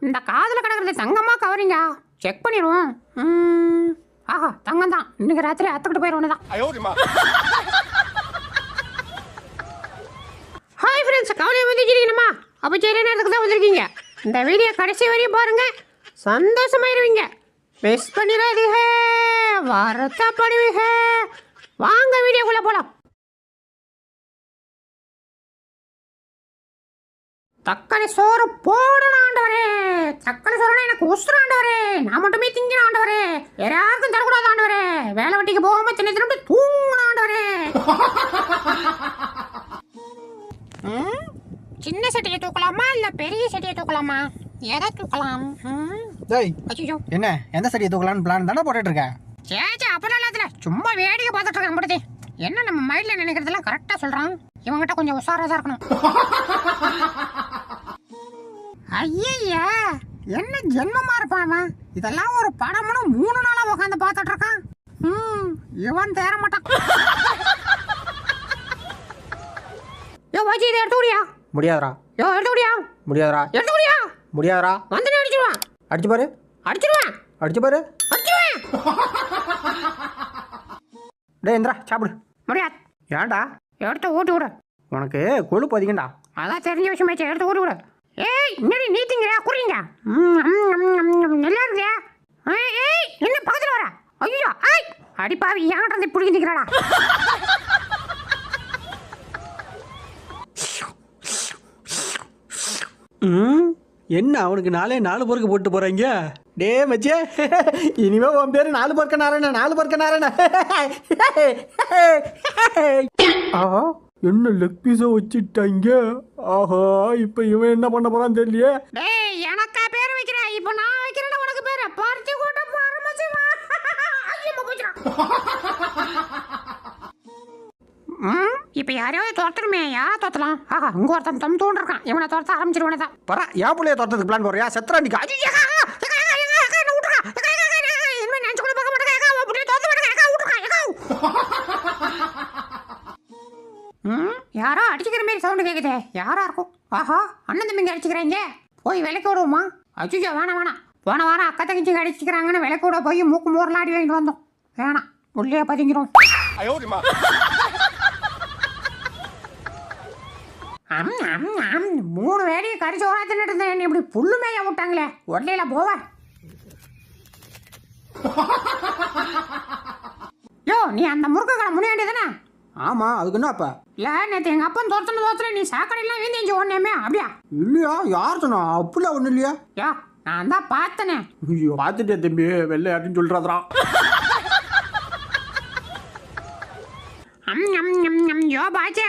இந்த காதில் கிடக்கிறது தங்கமாக கவரிங்க செக் பண்ணிடுவோம். ஆஹா தங்கம் தான். இன்னைக்கு ராத்திரி அத்துக்கிட்டு போயிடுவோம் தான். ஹாய் ஃப்ரெண்ட்ஸ், கவலையை வந்துச்சிருக்கீங்கம்மா. அப்போ சரி நேரத்துக்கு தான் வந்திருக்கீங்க. இந்த வீடியோ கடைசி வரையும் பாருங்கள், சந்தோஷமாயிருவீங்க. மிஸ் பண்ணிடாதீங்க, வருத்தப்படுவீங்க. வாங்க வீடியோக்குள்ளே போகலாம். தக்காளி சோறு போடணும் ஆண்டவரே. தக்காளி சோறுனா எனக்கு உசுறு ஆண்டவரே. நான் மட்டுமே திங்கிற ஆண்டவரே, வேற யாருக்கும் தரக்கூடாது ஆண்டவரே. வேலை வெட்டிக்கு போகாம சின்ன சின்ன தூங்கணும் ஆண்டவரே. சின்ன சட்டியை தூக்கலாமா இல்ல பெரிய சட்டியை தூக்கலாமா? எதை தூக்கலாம்? என்ன எந்த சட்டியை தூக்கலாம்னு பிளான் தானே போட்டுட்டு இருக்கேன். சேச்சா அப்புறம் இல்லாதுல சும்மா வேடிக்கை பார்த்துட்டு இருக்கேன். படுத்தி என்ன நம்ம மைண்ட்ல நினைக்கிறதெல்லாம் கரெக்டா சொல்றான். இவங்கிட்ட கொஞ்சம் உஷாரா தான் இருக்கணும். ஐயா என்ன ஜென்மமா இருப்பான் அவன். இதெல்லாம் ஒரு படம்னு 3 நாளா உட்காந்து பார்த்துட்டு இருக்கான். இவன் தேர மாட்டான். யோ வாஜி, இதை எடுத்து விடியா? முடியாதரா. யோ எடுத்து விடியா? முடியாதரா. எடுத்து விடியா? முடியாதரா. வந்து அடிச்சிருவான். அடிச்சு பாரு. அடிச்சிருவான். அடிச்சு பாரு. அடிச்சுவேன். டேய் இந்திரா சாப்பிடு. முடியாது. ஏன்டா? எடுத்து ஊட்டி விடு. உனக்கு கொழுப்பு அதிகம்டா. அதான் தெரிஞ்ச விஷயமாச்சு. எடுத்து ஊட்டி விடு. ஏய் என்னடி நீ திங்கிறியா? குடிங்க. நல்லா இருக்கியா? ஏய் என்ன பக்கத்தில் வர? ஐயோ ஐய் அடிப்பாவி, ஏன்றது இப்படி நிற்கிறாடா? என்ன அவனுக்கு 4 பொறுக்கு போட்டு போறாங்க. டே மச்சே, இனிமே உன் பேரு 4 பொறுக்க நாராயண. 4 பொறுக்க நாராயண. ஆஹா என்ன லெக் பீஸா வச்சுட்டாங்க. ஆஹா இப்ப இவன் என்ன பண்ண போறான்னு தெரியலையே. டேய் எனக்கா பேர் வைக்கிற? இப்போ நான் வைக்கிறேன் உனக்கு பேர். பார்ட்டி கூட்ட ஆரம்பிச்சுமா. ஐயோ போச்சுடா. இப்போ யாரையாவது தோட்டணுமே. யாரை தோத்தலாம்? ஆஹா இங்க ஒருத்தன் தம் தோன்றிருக்கான். இவனை தோட்ட ஆரம்பிச்சிருவனே தான். பரா என் பிள்ளைய தோட்டத்துக்கு பிளான் போறியா? செத்ரா நிக்கா. யாரோ அடிச்சுக்கிற மாதிரி சவுண்டு கேட்குதே. யாரா இருக்கும்? ஆஹா அண்ணன் தம்பிங்க அடிச்சுக்கிறாங்க. போய் விலைக்கு விடுவோமா? அச்சுச்சோ வேணாம் வேணாம். போன வாரம் அக்கா தங்கச்சிங்க அடிச்சுக்கிறாங்கன்னு விலைக்கு விட போய் மூக்கு மோரில் ஆடி வாங்கிட்டு வந்தோம். வேணாம், உள்ளே பதிங்கிறோம். 3 வேலையை கரிச்சு ஓராத்தின்னு இருந்தேன். இப்படி புல்லு மேய விட்டாங்களே. உடலையில போவ. யோ நீ அந்த முறுக்கு கடை முன்னாடி தானே? ஆமா அதுக்கு என்னப்பா? இல்ல நேற்று எங்க அப்பன் தோத்துல நீ சாக்கடையெல்லாம் வீந்தேஞ்சி ஓடனேமே அப்படியா? இல்லையா, யார் சொன்னா? அப்படிலாம் ஒன்றும் இல்லையா. யா நான் தான் பார்த்தனே. ஐயோ பார்த்துட்டே தம்பி, வெள்ளை அப்படின்னு சொல்றாதரா. யோ பாச்சே,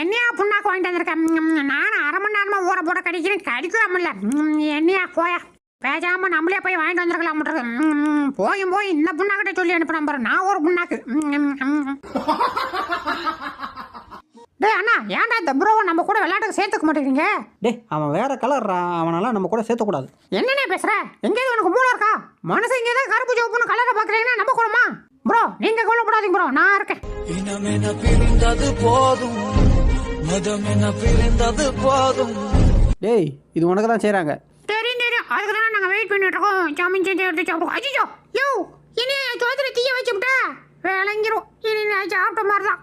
என்னையா புண்ணாக்கு வாங்கிட்டு வந்திருக்கேன். நானும் 1/2 மணி நேரமா ஊற போட கடிக்கிறேன். கடிக்கலாமில்ல. என்னையா போயா, பேசாம நம்மளே போய் வாங்கிட்டு வந்துருக்கலாம். போய் இந்த புண்ணாக்கிட்ட சொல்லி அனுப்புறேன் பாரு. நான் ஒரு புண்ணாக்கு. டே அண்ணா, ஏன்டா இந்த ப்ரோவை நம்ம கூட விளையாட்டுக்கு சேர்த்துக்க மாட்டேங்கிறீங்க? டே அவன் வேற கலர்ரா, அவனால நம்ம கூட சேர்த்தக்கூடாது. என்னண்ணே பேசுற? எங்கேயாவது உனக்கு மூளை இருக்கா? மனசு இங்கே தான் கருப்பு ஜோப்புன்னு கலரை பார்க்குறீங்கன்னா நம்ம கூடமா? ப்ரோ நீங்க கவலைப்படாதீங்க ப்ரோ, நான் இருக்கேன். இனமென பிரிந்தது போதும், மதமென பிரிந்தது போதும். டேய் இது உனக்கு தான் செய்கிறாங்க. தெரியும், அதுக்கு தான் நாங்கள் வெயிட் பண்ணிட்டு இருக்கோம். சாமின் செஞ்சு எடுத்து சாப்பிடுவோம். ஐயோ யோ இனி சோதனை தீய வச்சுவிட்டா விளங்கிரும். இனி நான் சாப்பிட்ட மாதிரி தான்.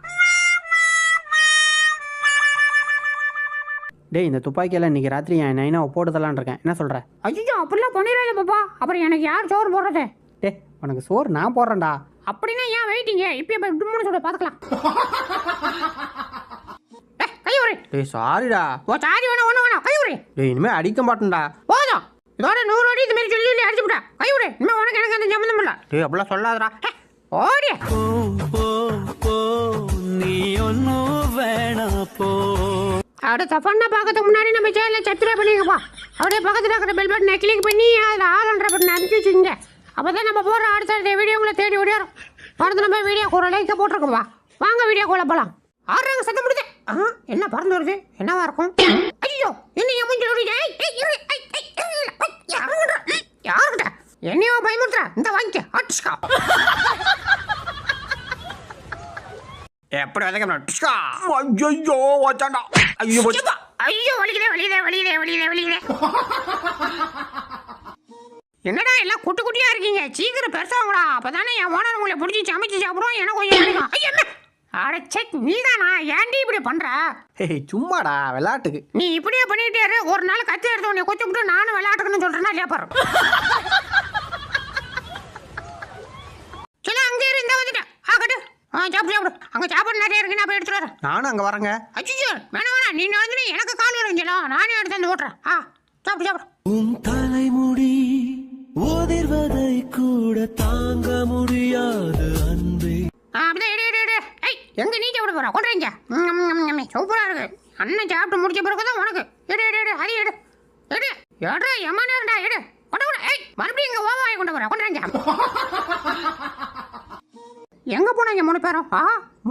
டேய் இந்த துப்பாக்கியெல்லாம் இன்னைக்கு ராத்திரி என் நைனாவை போட்டுதலான் இருக்கேன். என்ன சொல்கிற? ஐயோ அப்படிலாம் பண்ணிடாத பாப்பா. அப்புறம் எனக்கு யார் சோறு போடுறது? டே உனக்கு சோறு நான் போடுறேன்டா. அப்படின்னா ஏன் வெயிட்டிங்க? இப்போ போய் டும்முன்னு சொல்ல பார்த்துக்கலாம். கையுறை. டேய் சாரிடா. ஓ சாரி வேணாம் கையுறை. டேய் இனிமேல் அடிக்க மாட்டேன்டா. போதும், இதோட 100 அடி இந்த மாதிரி சொல்லி அடிச்சு விட்டா. கையுறை. இனிமேல் உனக்கு எனக்கு அந்த சம்மந்தம் இல்லை. டேய் அப்படிலாம் சொல்லாதடா. ஓடி நீ ஒன்னும் வேணா போ. அடுத்த பண்ண பார்க்கறதுக்கு முன்னாடி நம்ம சேனலை சப்ஸ்கிரைப் பண்ணிக்கப்பா. அப்படியே பக்கத்தில் இருக்கிற பெல் பட்டனை கிளிக் பண்ணி அதில் ஆல்ன்ற பட்டனை அனுப்பிச்சி வச்சுங்க. அப்போ தான் நம்ம போடுற அடுத்த வீடியோங்களை தேடி ஓடியாரும். அடுத்து நம்ம வீடியோ கூட லைக்கை போட்டிருக்கோம்ப்பா. வாங்க வீடியோ கூட போகலாம். ஆடுறாங்க சத்தம் முடிச்சு. என்ன பறந்து வருது? என்னவா இருக்கும்? ஐயோ என்ன மூஞ்சி யாருக்கிட்ட என்னையோ பயமுறுத்துற? இந்த வாங்கிக்க ஆட்டிஸ்கா. எப்படி ஐயோ வச்சாண்டா. ஐயோ ஐயோ வலிக்குதே. என்னடா எல்லாம் குட்டி குட்டியா இருக்கீங்க, சீக்கிரம் பெருசாங்களா, அப்பதானே என் ஓனர் உங்களை பிடிச்சி சமைச்சு சாப்பிடுவோம். எனக்கு கொஞ்சம் கிடைக்கும். ஐயா அடச்சே, நீதானா? ஏன்டி இப்படி பண்ற? சும்மாடா விளையாட்டுக்கு. நீ இப்படியே பண்ணிட்டே இரு. ஒரு நாள் கத்தி எடுத்து உன்னை கொச்சு விட்டு நானும் விளையாட்டுக்குன்னு சொல்றேன்னா இல்லையா பாரு. சரி அங்கே இரு, இந்த வந்துட்டேன். ஆகட்டு, சாப்பிடு சாப்பிடு. அங்க சாப்பாடு நிறைய இருக்கு, நான் போய் எடுத்துட்டு வரேன். நானும் அங்கே வரேங்க. அச்சோ வேணாம் வேணாம், நீ வந்து எனக்கு கால் வரைஞ்சலாம், நானே எடுத்து வந்து ஓட்டுறேன். சாப்பிடு சாப்பிடு. உன் தலைமுடி உதிர்வதை கூட தாங்க முடியாது அன்பே. அப்படிதான் எடு எடு எடு. எங்க நீ சாப்பிட போற? கொண்டுறீங்க. சூப்பரா இருக்கு. அண்ணன் சாப்பிட்டு முடிச்ச பிறகுதான் உனக்கு. எடு எடு எடு, அது எடு எடு எடு. எம்மா நேரம்டா, எடு கொண்டு கொண்டு. மறுபடியும் இங்க ஓவாயை கொண்டு வர. கொண்டுறீங்க. எங்க போனாங்க 3 பேரும்?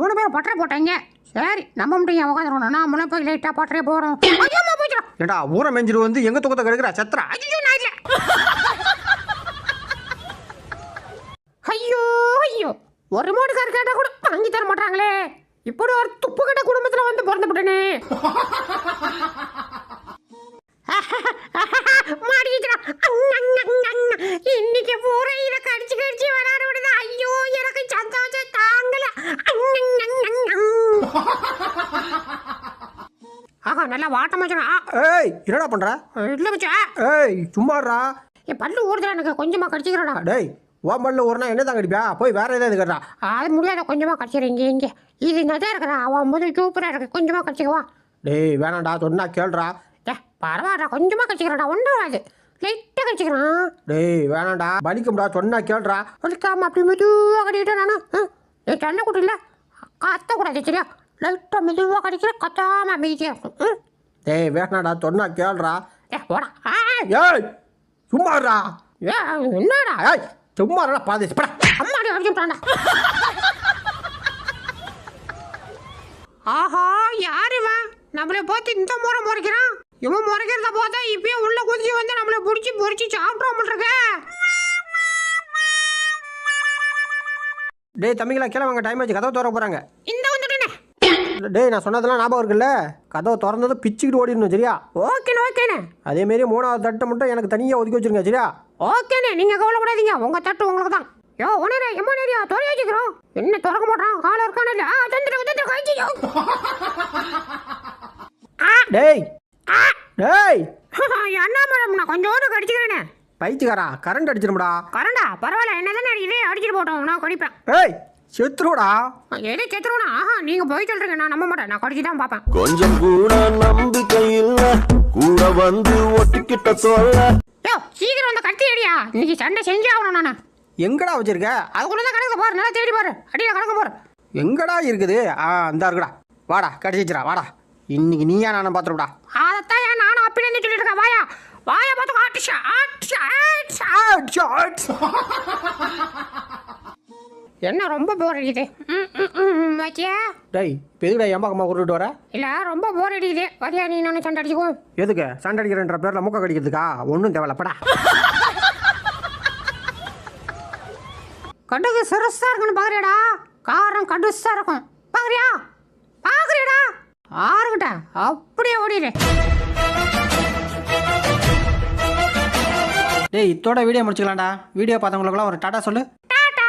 3 பேரும் பட்டறை போட்டாங்க. சரி நம்ம மட்டும் ஏன் உட்காந்துருக்கணும்? நான் முன்ன போய் லைட்டா பட்டறையே போறோம். ஏடா ஊரை மெஞ்சிட்டு வந்து எங்க தூக்கத்தை கெடுக்கிற சத்ரா? ஐயோ ஐயோ, ஒரு மோடு கார் கேட்டா கூட வாங்கி தர மாட்டாங்களே. இப்படி ஒரு துப்பு கட்ட குடும்பத்துல வந்து பிறந்துட்டனே. இன்னைக்கு பூரா இத கடிச்சு கடிச்சு வராரு விடுது. ஐயோ எனக்கு சந்தோஷம் தாங்கல. நல்லா வாட்டம் வச்சா. ஏய் என்னடா பண்ற? இல்ல வச்சா. ஏய் சும்மாடா. என் பல்லு ஊறுதா, எனக்கு கொஞ்சமா கடிச்சுக்கிறடா. டேய் உன் பல்ல ஊர்னா என்ன தான் கடிப்பா? போய் வேற ஏதாவது கேட்டா. அது முடியாத, கொஞ்சமா கடிச்சிருங்க. இங்க இது நல்லா இருக்கிறா, அவன் போது சூப்பரா இருக்கு. கொஞ்சமா கடிச்சிக்கவா? டேய் வேணாண்டா, சொன்னா கேள்றா. பரவாயில்ல, கொஞ்சமா கடிச்சிக்கிறடா, ஒன்றும் வராது. லைட்டா கடிச்சிக்கிறான். டேய் வேணாண்டா, வலிக்கும்டா, சொன்னா கேள்றா. வலிக்காம அப்படி மெதுவாக கடிக்கிட்டேன் நானும். என் சண்டை கூட்டு இல்லை, கத்தக்கூடாது சரியா? லைட்டாக மெதுவாக கடிக்கிற, கத்தாம அமைதியாக இருக்கும். டேய் வேணாடா, சொன்னா கேள்றா. போடா. ஏய் சும்மாடா. என்னடா? ஏய் சும்மாடா, பாதேசி படா. அம்மாடி அடிச்சுட்டான்டா. ஆஹா, யார் இவன்? நம்மளை பார்த்து இந்த முறை முறைக்கிறான். இவன் முறைக்கிறத பார்த்தா இப்பயே உள்ள குதிச்சு வந்து நம்மளை பிடிச்சி பொறிச்சு சாப்பிட்றோம் இருக்க. டேய் தம்பிங்களா, கீழே வாங்க, டைம் ஆச்சு, கதவை திறக்க போறாங்க. இந்த வந்துட்டேனே. டேய் நான் சொன்னதெல்லாம் ஞாபகம் இருக்குல்ல? கதவை திறந்ததும் பிச்சுக்கிட்டு ஓடிடணும் சரியா? ஓகேண்ணே ஓகேண்ணே. அதேமாரி 3வது தட்டை மட்டும் எனக்கு தனியாக ஒதுக்கி வச்சிருங்க சரியா? ஓகேண்ணே, நீங்க கவலைப்படாதீங்க, உங்க தட்டு உங்களுக்கு தான். யோ உனரே எம்மா நேரியா தொலையா வச்சுக்கிறோம். என்ன திறக்க மாட்டான், கால இருக்கானே இல்ல. தந்துட்டு கழிச்சியோ. டேய் டேய் என்ன மேடம், நான் கொஞ்சோடு கடிச்சுக்கிறேனே. பைத்தியக்காரா, கரண்ட் அடிச்சிரும்டா. கரண்டா? பரவாயில்ல, என்னதானே இதே அடிச்சிட்டு போட்டோம், நான் கடிப்பேன். ஏய் செத்துருடா. எது செத்துருவனா? நீங்க போய் சொல்றீங்க, நான் நம்ப மாட்டேன், நான் கடிச்சு தான் பார்ப்பேன். கொஞ்சம் கூட நம்பிக்கை இல்ல, கூட வந்து ஒட்டிக்கிட்ட சொல்ல. யோ சீக்கிரம் வந்து கட்டி அடியா, இன்னைக்கு சண்டை செஞ்சே ஆகணும். நானு எங்கடா வச்சிருக்க? அதுக்குள்ளதான் கிடக்க பாரு, நல்லா தேடி பாரு, அடியில கிடக்க பாரு. எங்கடா இருக்குது? அந்த இருக்குடா, வாடா கடிச்சிச்சுடா, வாடா. இன்னைக்கு நீயா நானும் பார்த்துருடா. அதைத்தான் ஏன் நானும் அப்படின்னு சொல்லிட்டு இருக்கேன். வாயா வாயா பார்த்து ஆட்ஷா என்ன ரொம்ப போர் அடிக்குது. வச்சியா? டேய் இப்போ எதுக்குடா என் பக்கமாக கூட்டிட்டு வர? இல்லை ரொம்ப போர் அடிக்குது. வரியா நீ நானும் சண்டை அடிச்சுக்குவோம். எதுக்கு சண்டை அடிக்கிறன்ற பேரில் மூக்க கடிக்கிறதுக்கா? ஒன்றும் தேவையில்லப்படா. கடுகு சிறுசா இருக்குன்னு பாக்குறியாடா? காரம் கடுசா இருக்கும், பாக்குறியா? பாக்குறியாடா? ஆறுகிட்ட அப்படியே ஓடிடு. டேய் இதோட வீடியோ முடிச்சுக்கலாம்டா. வீடியோ பார்த்தவங்களுக்குலாம் ஒரு டாடா சொல்லு. டாடா.